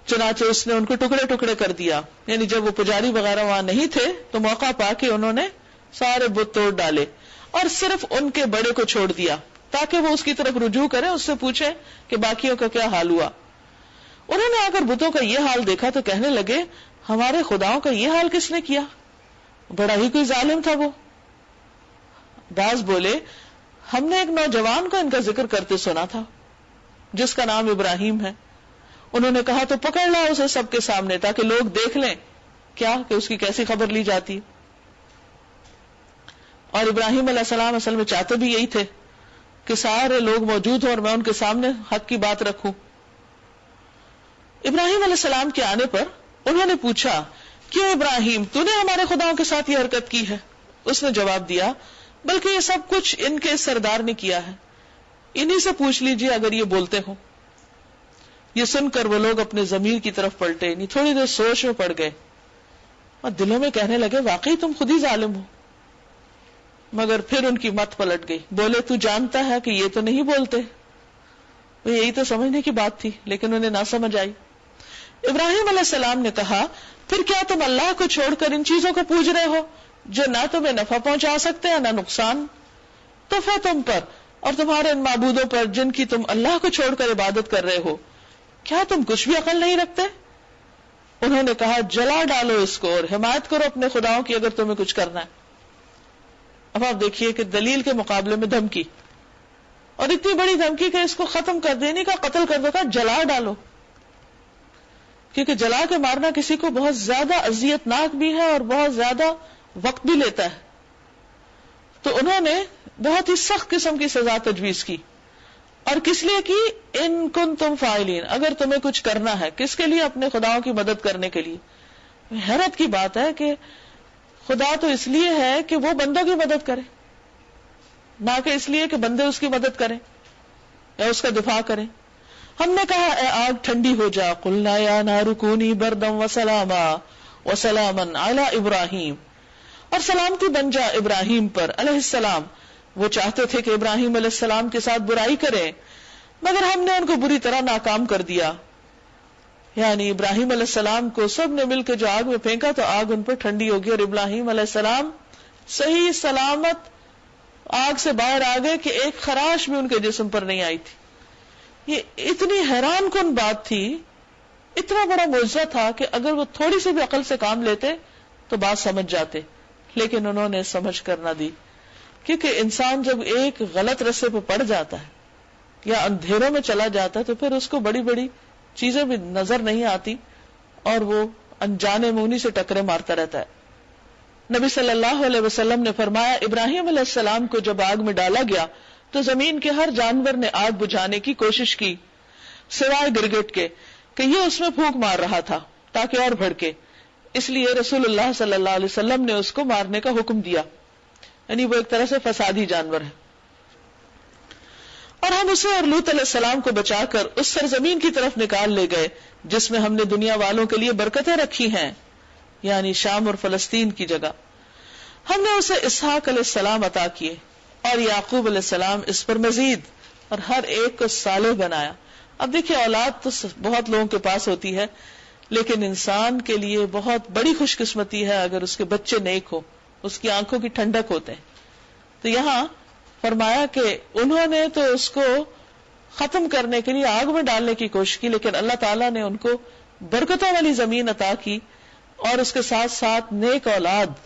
چنانچہ اس نے ان کو ٹکڑے ٹکڑے کر دیا. یعنی جب وہ پجاری وغیرہ وہاں نہیں تھے تو موقع پا کے انہوں نے سارے بت توڑ ڈالے اور صرف ان کے بڑے کو چھوڑ دیا تاکہ وہ اس کی طرف رجوع کرے, اس سے پوچھے کہ باقیوں کا کیا حال ہوا. انہوں نے آ کر بتوں کا یہ حال دیکھا تو کہنے لگے, ہمارے خداؤں کا یہ حال کس نے کیا؟ بڑا ہی کوئی ظالم تھا وہ. بعض بولے, ہم نے ایک نوجوان کو ان کا ذکر کرتے سنا تھا جس کا نام ابراہیم ہے. انہوں نے کہا تو پکڑ لاؤ اسے سب کے سامنے تاکہ لوگ دیکھ لیں کیا کہ اس کی کیسی خبر لی جاتی. اور ابراہیم علیہ السلام اصل میں چاہتے بھی یہی تھے کہ سارے لوگ موجود ہوں اور میں ان کے سامنے حق کی بات رکھوں. ابراہیم علیہ السلام کے آنے پر انہوں نے پوچھا, کیوں ابراہیم تو نے ہمارے خداؤں کے ساتھ یہ حرکت کی ہے؟ اس نے جواب دیا, بلکہ یہ سب کچھ ان کے سردار نے کیا ہے, انہی سے پوچھ لیجئے اگر یہ بولتے ہوں. یہ سن کر وہ لوگ اپنے ضمیر کی طرف پلٹے, نہیں تھوڑی دیر سوچ میں پڑ گئے اور دلوں میں کہنے لگے, واقعی تم خود ہی ظالم ہو. مگر پھر ان کی مت پلٹ گئی. بولے, تو جانتا ہے کہ یہ تو نہیں بولتے. یہی تو سمجھنے کی بات تھی لیکن انہیں نہ سمجھ آئی. ابراہیم علیہ السلام نے کہا, پھر کیا تم اللہ کو چھوڑ کر ان چیزوں کو پوج رہے ہو جو نہ تمہیں نفع پہنچا سکتے ہیں نہ نقصان؟ تو پھر تم پر اور تمہارے ان معبودوں پر جن کی تم اللہ کو چھوڑ کر عبادت کر رہے ہو, کیا تم کچھ بھی عقل نہیں رکھتے؟ انہوں نے کہا, جلا ڈالو اس کو اور حمایت کرو اپنے خداؤں کی اگر تمہیں کچھ کرنا ہے. اب آپ دیکھیے کہ دلیل کے مقابلے میں دھمکی, اور اتنی بڑی دھمکی کہ اس کو ختم کر دینے کا, قتل کر دو کا, جلا ڈالو. کیونکہ جلا کے مارنا کسی کو بہت زیادہ اذیت ناک بھی ہے اور بہت زیادہ وقت بھی لیتا ہے. تو انہوں نے بہت ہی سخت قسم کی سزا تجویز کی. اور کس لیے کی؟ ان کن تم فاعلین, اگر تمہیں کچھ کرنا ہے. کس کے لیے؟ اپنے خداؤں کی مدد کرنے کے لیے. حیرت کی بات ہے کہ خدا تو اس لیے ہے کہ وہ بندوں کی مدد کرے, نہ کہ اس لیے کہ بندے اس کی مدد کریں یا اس کا دفاع کریں. ہم نے کہا, اے آگ ٹھنڈی ہو جا, قلنا یا نار کونی بردم وسلاما وسلاما علی ابراہیم, اور سلامتی بن جا ابراہیم پر علیہ السلام. وہ چاہتے تھے کہ ابراہیم علیہ السلام کے ساتھ برائی کریں مگر ہم نے ان کو بری طرح ناکام کر دیا. یعنی ابراہیم علیہ السلام کو سب نے مل کے جو آگ میں پھینکا تو آگ ان پر ٹھنڈی ہوگی, اور ابراہیم علیہ السلام صحیح سلامت آگ سے باہر آ گئے کہ ایک خراش بھی ان کے جسم پر نہیں آئی تھی. یہ اتنی حیران کن بات تھی, اتنا بڑا معجزہ تھا کہ اگر وہ تھوڑی سی بھی عقل سے کام لیتے تو بات سمجھ جاتے, لیکن انہوں نے سمجھ کر نہ دی. کیونکہ انسان جب ایک غلط رستے پہ پڑ جاتا ہے یا اندھیروں میں چلا جاتا ہے تو پھر اس کو بڑی بڑی چیزیں بھی نظر نہیں آتی اور وہ انجانے منہ سے ٹکرے مارتا رہتا ہے. نبی صلی اللہ علیہ وسلم نے فرمایا, ابراہیم علیہ السلام کو جب آگ میں ڈالا گیا تو زمین کے ہر جانور نے آگ بجھانے کی کوشش کی سوائے گرگٹ کے کہ یہ اس میں پھونک مار رہا تھا تاکہ اور بھڑکے. اس لیے رسول اللہ صلی اللہ علیہ وسلم نے اس کو مارنے کا حکم دیا, یعنی وہ ایک طرح سے فسادی جانور ہے. اور ہم اسے اور لوط علیہ السلام کو بچا کر اس سرزمین کی طرف نکال لے گئے جس میں ہم نے دنیا والوں کے لیے برکتیں رکھی ہیں, یعنی شام اور فلسطین کی جگہ. ہم نے اسے اسحاق علیہ السلام عطا کیے اور یعقوب علیہ السلام اس پر مزید, اور ہر ایک کو صالح بنایا. اب دیکھیں, اولاد تو بہت لوگوں کے پاس ہوتی ہے لیکن انسان کے لیے بہت بڑی خوش قسمتی ہے اگر اس کے بچے نیک ہو, اس کی آنکھوں کی ٹھنڈک ہوتے ہیں. تو یہاں فرمایا کہ انہوں نے تو اس کو ختم کرنے کے لیے آگ میں ڈالنے کی کوشش کی, لیکن اللہ تعالیٰ نے ان کو برکتوں والی زمین عطا کی اور اس کے ساتھ ساتھ نیک اولاد